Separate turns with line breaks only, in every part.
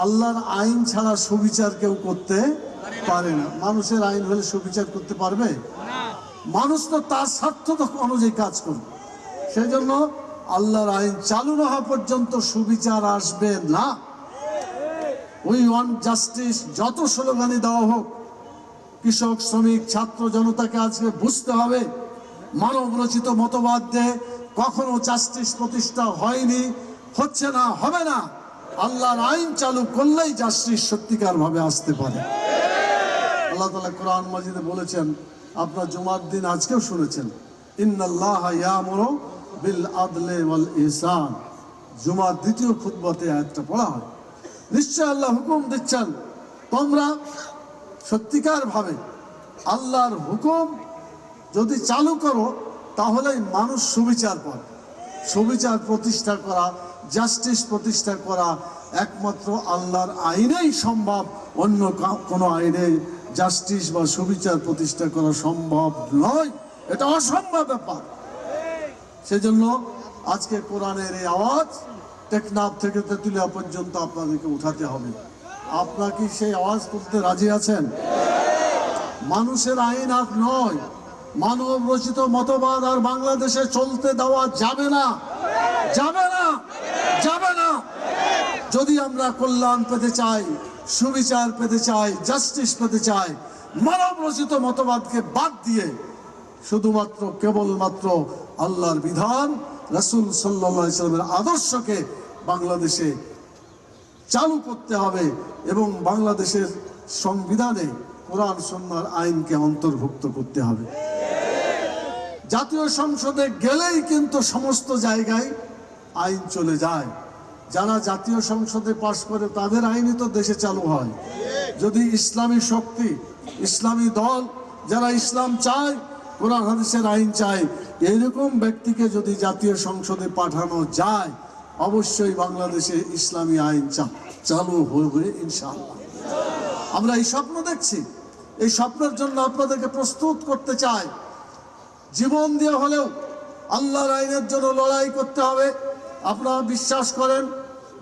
আল্লাহর আইন ছাড়া সুবিচার কেউ করতে পারে না। মানুষের আইন হলে সুবিচার করতে পারবে? মানুষ তো তার স্বার্থ অনুযায়ী কাজ করবে। সেই জন্য আল্লাহর আইন চালু না হওয়া পর্যন্ত সুবিচার আসবে না। উই ওয়ান্ট জাস্টিস যত স্লোগানই দেওয়া হোক, কৃষক, শ্রমিক, ছাত্র জনতাকে আজকে বুঝতে হবে মানব রচিত মতবাদ দিয়ে কখনো জাস্টিস প্রতিষ্ঠা হয়নি, হচ্ছে না, হবে না। আল্লাহর আইন চালু করলেই জাস্টিস সত্যিকার ভাবে আসতে পারে। আল্লাহ তাআলা কোরআন মাজিদে বলেছেন, আপনার জুমার দিন আজকেও শুনেছেন, ইন্নাল্লাহা ইয়ামুরু বিল আদলি ওয়াল ইহসান। জুমার দ্বিতীয় খুতবাতে আয়াতটা পড়া হয়। নিশ্চয় আল্লাহ হুকুম দিচ্ছেন, তোমরা সত্যিকার ভাবে আল্লাহর হুকুম যদি চালু করো তাহলেই মানুষ সুবিচার পাবে। সুবিচার প্রতিষ্ঠা করা, জাস্টিস প্রতিষ্ঠা করা একমাত্র আল্লাহর আইনেই সম্ভব। অন্য কোনো আইনে জাস্টিস বা সুবিচার প্রতিষ্ঠা করা সম্ভব নয়, এটা অসম্ভব ব্যাপার। সেজন্য আজকে কোরআনের এই আওয়াজ টেকনাফ থেকে তেতুলিয়া পর্যন্ত আপনাদেরকে উঠাতে হবে। আপনারা কি সেই আওয়াজ তুলতে রাজি আছেন? মানুষের আইন আর নয়, মানব রচিত মতবাদ আর বাংলাদেশে চলতে দেওয়া যাবে না, যাবে না, যাবে না। যদি আমরা কল্যাণ পেতে চাই, সুবিচার পেতে চাই, জাস্টিস পেতে চাই, মানব রচিত মতবাদকে বাদ দিয়ে শুধুমাত্র কেবলমাত্র আল্লাহর বিধান, রাসূল সাল্লাল্লাহু আলাইহি ওয়াসাল্লামের আদর্শকে বাংলাদেশে চালু করতে হবে এবং বাংলাদেশের সংবিধানে কোরআন সুন্নাহর আইনকে অন্তর্ভুক্ত করতে হবে। জাতীয় সংসদে গেলেই কিন্তু সমস্ত জায়গায় আইন চলে যায়। যারা জাতীয় সংসদে পাশ করে তাদের আইনই তো দেশে চালু হয়। যদি ইসলামী শক্তি, ইসলামী দল, যারা ইসলাম চায়, কোরআন হাদিসের আইন চায়, এরকম ব্যক্তিকে যদি জাতীয় সংসদে পাঠানো যায়, অবশ্যই বাংলাদেশে ইসলামী আইন চালু হবে ইনশাআল্লাহ। আমরা এই স্বপ্ন দেখছি, এই স্বপ্নের জন্য আপনাদেরকে প্রস্তুত করতে চাই। জীবন দিয়ে হলেও আল্লাহর আইনের জন্য লড়াই করতে হবে। আপনারা বিশ্বাস করেন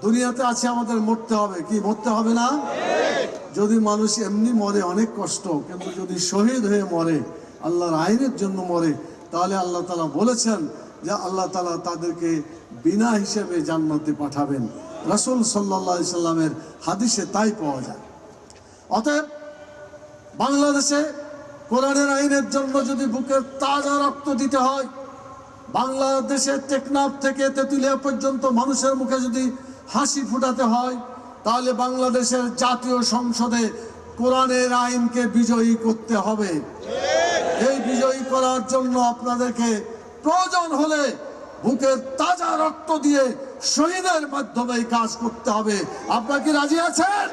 দুনিয়াতে আছে আমাদের মরতে হবে, কি মরতে হবে না? যদি মানুষ এমনি মরে অনেক কষ্ট, কিন্তু যদি শহীদ হয়ে মরে, আল্লাহর আইনের জন্য মরে, তাহলে আল্লাহ তাআলা বলেছেন যে আল্লাহ তাআলা তাদেরকে বিনা হিসেবে জান্নাতে পাঠাবেন। রাসূল সাল্লাল্লাহু আলাইহি সাল্লামের হাদিসে তাই পাওয়া যায়। অতএব বাংলাদেশে কোরআনের আইনের জন্য যদি বুকের তাজা রক্ত দিতে হয়, বাংলাদেশের টেকনাফ থেকে তেতুলিয়া পর্যন্ত মানুষের মুখে যদি হাসি ফুটাতে হয়, তাহলে বাংলাদেশের জাতীয় সংসদে কোরআনের আইনকে বিজয়ী করতে হবে। এই বিজয়ী করার জন্য আপনাদেরকে প্রয়োজন হলে বুকের তাজা রক্ত দিয়ে শহীদের মাধ্যমে কাজ করতে হবে। আপনারা কি রাজি আছেন?